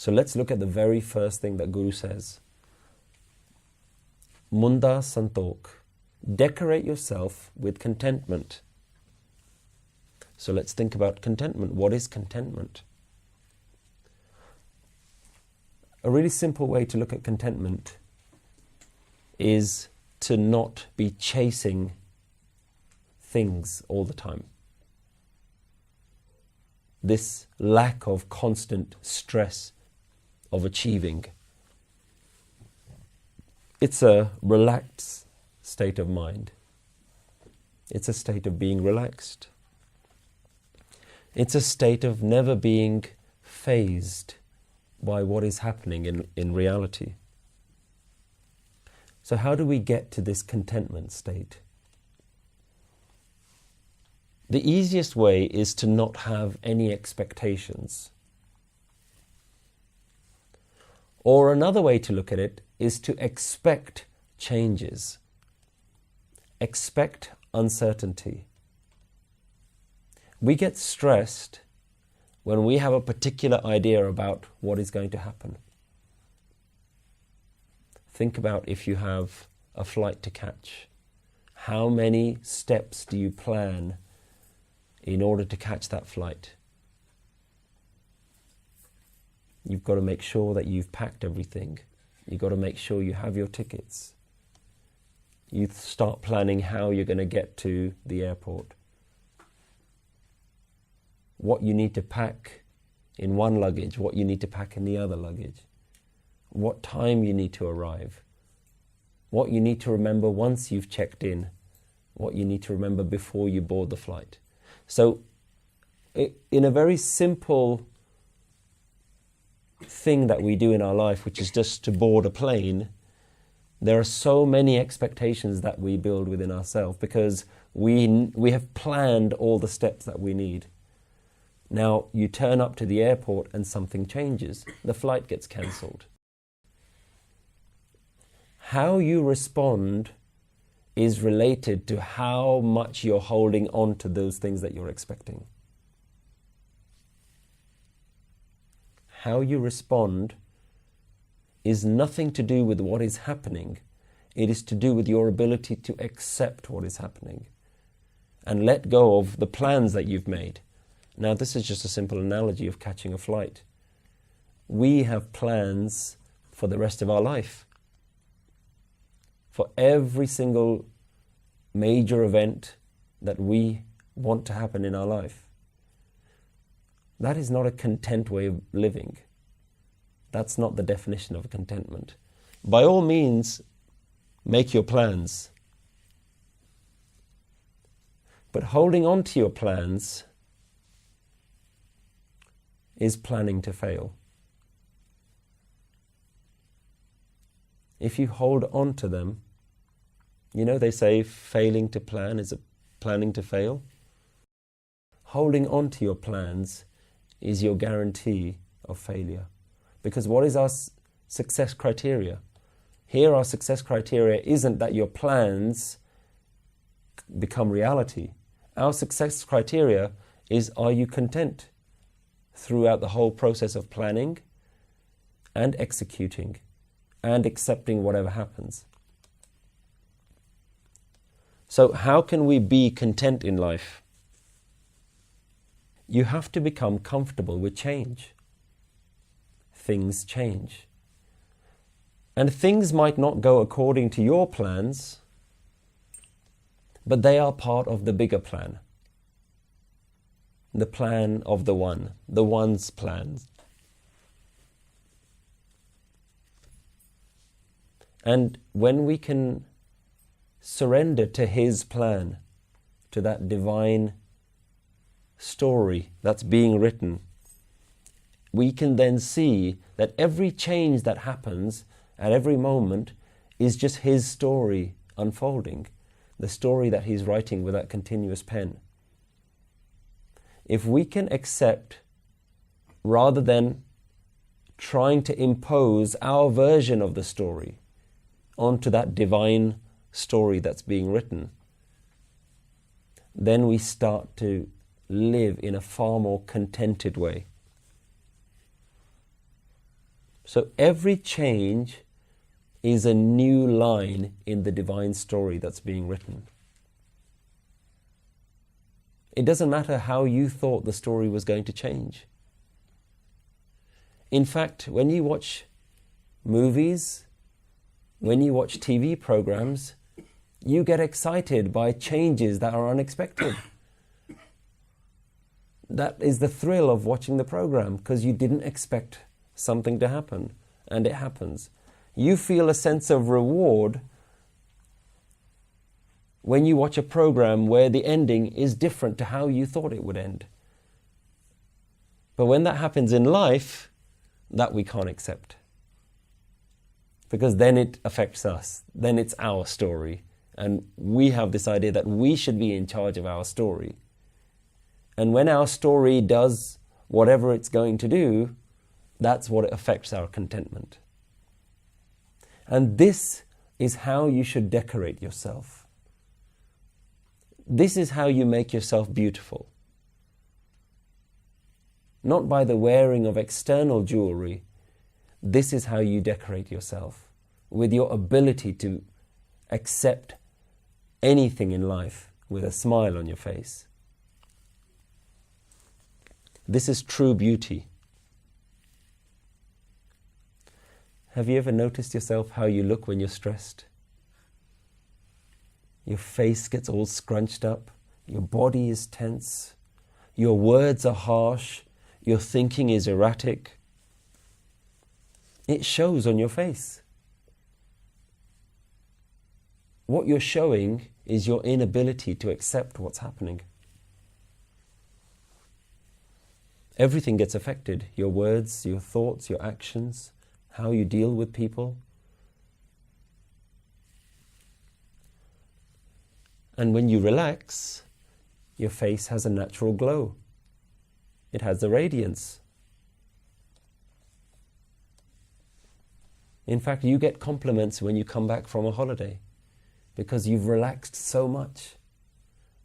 So let's look at the very first thing that Guru says. Munda Santok. Decorate yourself with contentment. So let's think about contentment. What is contentment? A really simple way to look at contentment is to not be chasing things all the time. This lack of constant stress of achieving. It's a relaxed state of mind. It's a state of being relaxed. It's a state of never being fazed by what is happening in reality. So how do we get to this contentment state? The easiest way is to not have any expectations. Or another way to look at it is to expect changes. Expect uncertainty. We get stressed when we have a particular idea about what is going to happen. Think about if you have a flight to catch. How many steps do you plan in order to catch that flight? You've got to make sure that you've packed everything. You've got to make sure you have your tickets. You start planning how you're going to get to the airport. What you need to pack in one luggage, what you need to pack in the other luggage. What time you need to arrive. What you need to remember once you've checked in. What you need to remember before you board the flight. So, in a very simple thing that we do in our life, which is just to board a plane, there are so many expectations that we build within ourselves because we have planned all the steps that we need. Now, you turn up to the airport and something changes. The flight gets cancelled. How you respond is related to how much you're holding on to those things that you're expecting. How you respond is nothing to do with what is happening. It is to do with your ability to accept what is happening and let go of the plans that you've made. Now, this is just a simple analogy of catching a flight. We have plans for the rest of our life. For every single major event that we want to happen in our life. That is not a content way of living. That's not the definition of contentment. By all means, make your plans. But holding on to your plans is planning to fail. If you hold on to them, you know they say failing to plan is planning to fail. Holding on to your plans is your guarantee of failure. Because what is our success criteria? Here our success criteria isn't that your plans become reality. Our success criteria is, are you content throughout the whole process of planning and executing and accepting whatever happens? So how can we be content in life? You have to become comfortable with change. Things change. And things might not go according to your plans, but they are part of the bigger plan. The plan of the One, the One's plans. And when we can surrender to His plan, to that divine story that's being written, we can then see that every change that happens at every moment is just His story unfolding, the story that He's writing with that continuous pen. If we can accept, rather than trying to impose our version of the story onto that divine story that's being written, then we start to live in a far more contented way. So every change is a new line in the divine story that's being written. It doesn't matter how you thought the story was going to change. In fact, when you watch movies, when you watch TV programs, you get excited by changes that are unexpected. That is the thrill of watching the program, because you didn't expect something to happen, and it happens. You feel a sense of reward when you watch a program where the ending is different to how you thought it would end. But when that happens in life, that we can't accept. Because then it affects us. Then it's our story. And we have this idea that we should be in charge of our story. And when our story does whatever it's going to do, that's what affects our contentment. And this is how you should decorate yourself. This is how you make yourself beautiful. Not by the wearing of external jewelry. This is how you decorate yourself, with your ability to accept anything in life with a smile on your face. This is true beauty. Have you ever noticed yourself how you look when you're stressed? Your face gets all scrunched up, your body is tense, your words are harsh, your thinking is erratic. It shows on your face. What you're showing is your inability to accept what's happening. Everything gets affected. Your words, your thoughts, your actions, how you deal with people. And when you relax, your face has a natural glow. It has a radiance. In fact, you get compliments when you come back from a holiday, because you've relaxed so much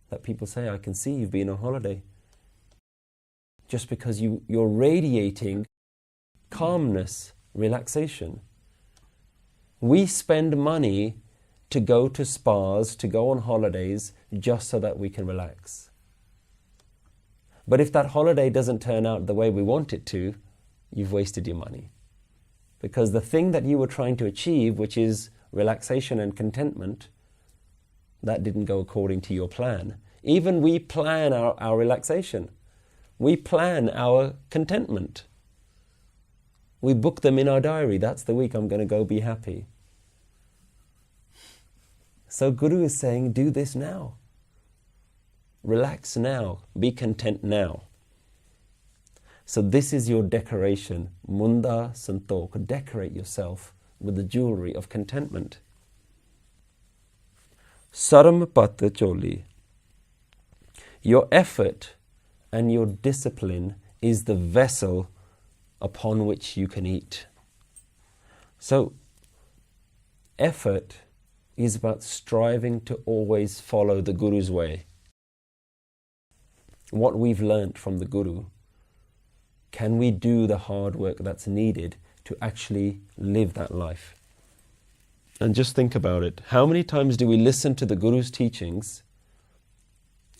that people say, I can see you've been on holiday. Just because you're radiating calmness, relaxation. We spend money to go to spas, to go on holidays, just so that we can relax. But if that holiday doesn't turn out the way we want it to, you've wasted your money. Because the thing that you were trying to achieve, which is relaxation and contentment, that didn't go according to your plan. Even we plan our relaxation. We plan our contentment. We book them in our diary. That's the week I'm going to go be happy. So Guru is saying, do this now. Relax now. Be content now. So this is your decoration. Munda Santok. Decorate yourself with the jewelry of contentment. Saram Pat Choli. Your effort and your discipline is the vessel upon which you can eat. So, effort is about striving to always follow the Guru's way. What we've learnt from the Guru, can we do the hard work that's needed to actually live that life? And just think about it. How many times do we listen to the Guru's teachings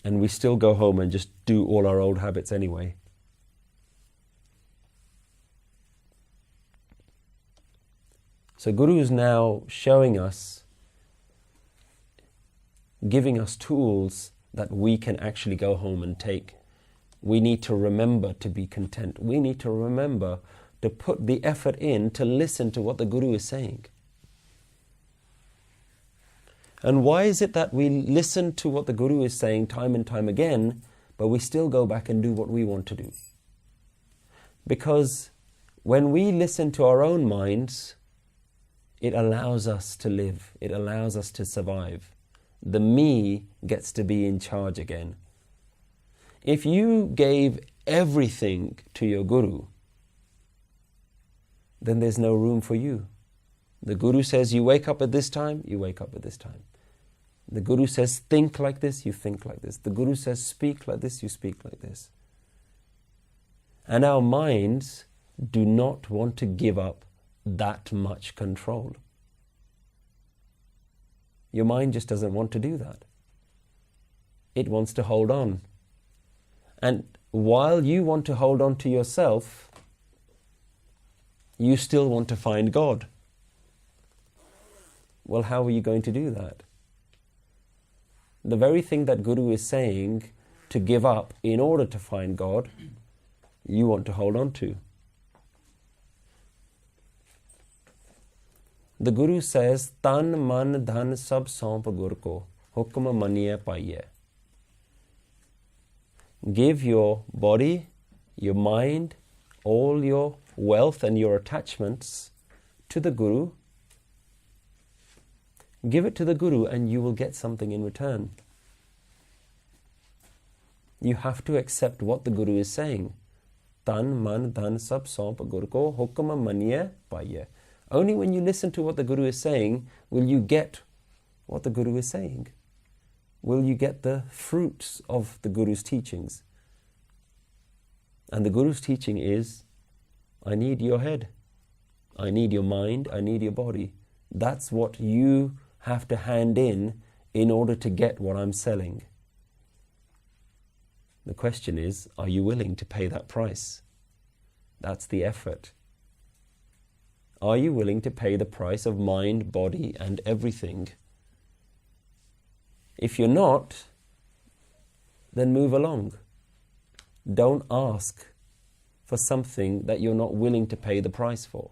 and we still go home and just do all our old habits anyway? So Guru is now showing us, giving us tools that we can actually go home and take. We need to remember to be content. We need to remember to put the effort in to listen to what the Guru is saying. And why is it that we listen to what the Guru is saying time and time again, but we still go back and do what we want to do? Because when we listen to our own minds, it allows us to live. It allows us to survive. The me gets to be in charge again. If you gave everything to your Guru, then there's no room for you. The Guru says you wake up at this time, you wake up at this time. The Guru says think like this, you think like this. The Guru says speak like this, you speak like this. And our minds do not want to give up that much control. Your mind just doesn't want to do that. It wants to hold on. And while you want to hold on to yourself, you still want to find God. Well, how are you going to do that? The very thing that Guru is saying to give up in order to find God, you want to hold on to. The Guru says, Tan man dhan sab saump gur ko, hukm maniye paiye. Give your body, your mind, all your wealth and your attachments to the Guru. Give it to the Guru and you will get something in return. You have to accept what the Guru is saying. Tan man dhan sab saump gur ko, hukm maniye paiye. Only when you listen to what the Guru is saying will you get what the Guru is saying. Will you get the fruits of the Guru's teachings. And the Guru's teaching is, I need your head, I need your mind, I need your body. That's what you have to hand in order to get what I'm selling. The question is, are you willing to pay that price? That's the effort. Are you willing to pay the price of mind, body, and everything? If you're not, then move along. Don't ask for something that you're not willing to pay the price for.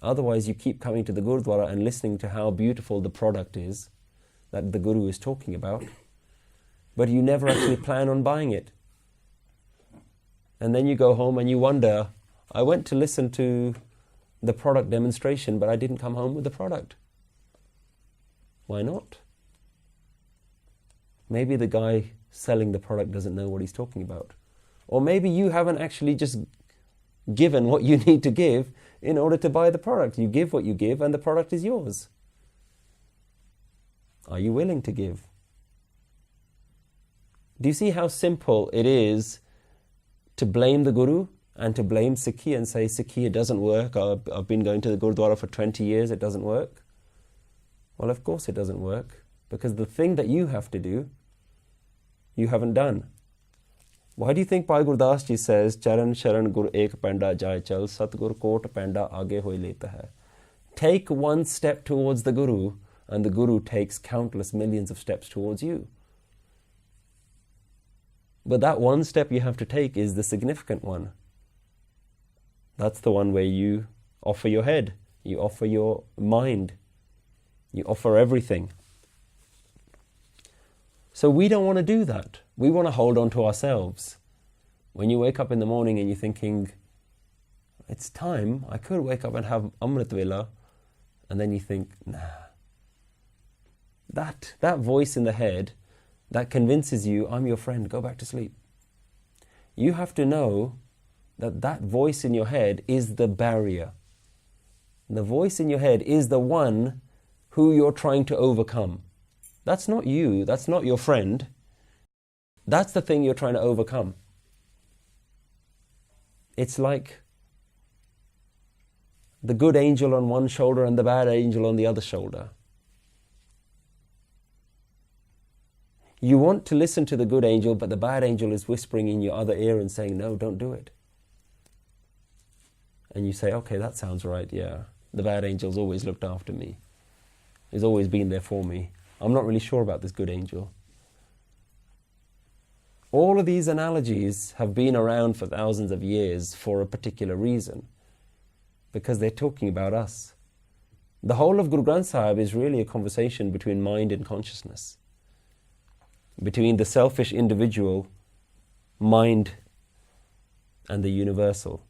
Otherwise, you keep coming to the Gurudwara and listening to how beautiful the product is that the Guru is talking about, but you never actually plan on buying it. And then you go home and you wonder, I went to listen to the product demonstration, but I didn't come home with the product. Why not? Maybe the guy selling the product doesn't know what he's talking about. Or maybe you haven't actually just given what you need to give in order to buy the product. You give what you give and the product is yours. Are you willing to give? Do you see how simple it is to blame the Guru and to blame Sikhi and say, Sikhi, it doesn't work. I've been going to the Gurudwara for 20 years, it doesn't work. Well, of course it doesn't work, because the thing that you have to do, you haven't done. Why do you think Bhai Gurdas Ji says, Charan Sharan Gur Ek Panda Jai Chal, Satgur Kot Panda Aage Hoi Leta Hai? Take one step towards the Guru, and the Guru takes countless millions of steps towards you. But that one step you have to take is the significant one. That's the one where you offer your head, you offer your mind, you offer everything. So we don't want to do that. We want to hold on to ourselves. When you wake up in the morning and you're thinking, it's time, I could wake up and have Amrit Vela, and then you think, nah. That voice in the head that convinces you, I'm your friend, go back to sleep. You have to know that voice in your head is the barrier. The voice in your head is the one who you're trying to overcome. That's not you, that's not your friend. That's the thing you're trying to overcome. It's like the good angel on one shoulder and the bad angel on the other shoulder. You want to listen to the good angel, but the bad angel is whispering in your other ear and saying, no, don't do it. And you say, okay, that sounds right, yeah. The bad angel's always looked after me. He's always been there for me. I'm not really sure about this good angel. All of these analogies have been around for thousands of years for a particular reason, because they're talking about us. The whole of Guru Granth Sahib is really a conversation between mind and consciousness, between the selfish individual, mind, and the universal.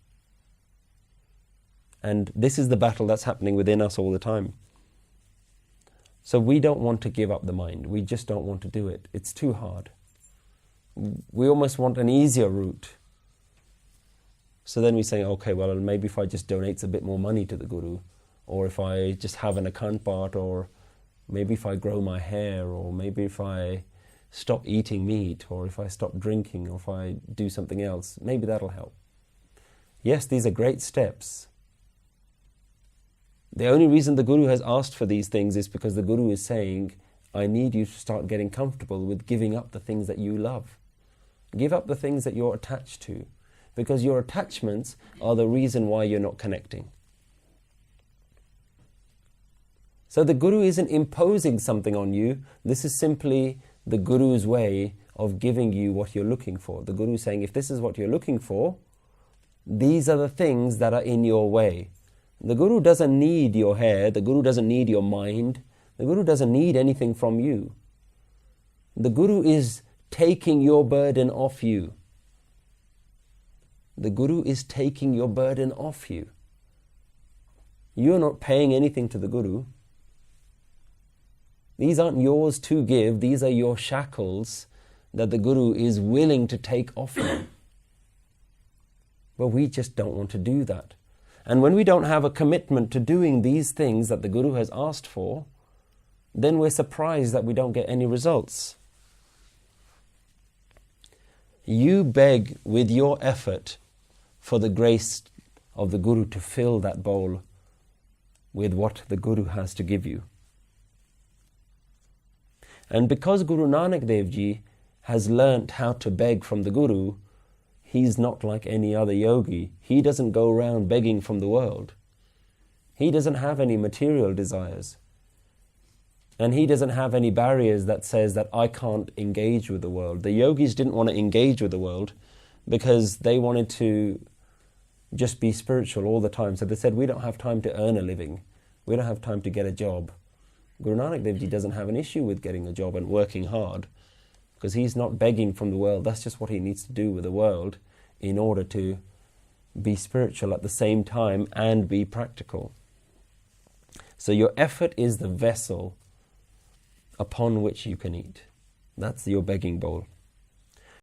And this is the battle that's happening within us all the time. So we don't want to give up the mind. We just don't want to do it. It's too hard. We almost want an easier route. So then we say, okay, well, maybe if I just donate a bit more money to the Guru, or if I just have an account part, or maybe if I grow my hair, or maybe if I stop eating meat, or if I stop drinking, or if I do something else, maybe that'll help. Yes, these are great steps, The only reason the Guru has asked for these things is because the Guru is saying, I need you to start getting comfortable with giving up the things that you love. Give up the things that you're attached to, because your attachments are the reason why you're not connecting. So the Guru isn't imposing something on you. This is simply the Guru's way of giving you what you're looking for. The Guru is saying, if this is what you're looking for, these are the things that are in your way. The Guru doesn't need your hair. The Guru doesn't need your mind. The Guru doesn't need anything from you. The Guru is taking your burden off you. The Guru is taking your burden off you. You're not paying anything to the Guru. These aren't yours to give. These are your shackles that the Guru is willing to take off you. But we just don't want to do that. And when we don't have a commitment to doing these things that the Guru has asked for, then we're surprised that we don't get any results. You beg with your effort for the grace of the Guru to fill that bowl with what the Guru has to give you. And because Guru Nanak Dev Ji has learnt how to beg from the Guru, he's not like any other yogi. He doesn't go around begging from the world. He doesn't have any material desires. And he doesn't have any barriers that says that I can't engage with the world. The yogis didn't want to engage with the world because they wanted to just be spiritual all the time. So they said, we don't have time to earn a living. We don't have time to get a job. Guru Nanak Dev Ji doesn't have an issue with getting a job and working hard because he's not begging from the world. That's just what he needs to do with the world in order to be spiritual at the same time and be practical. So your effort is the vessel upon which you can eat. That's your begging bowl.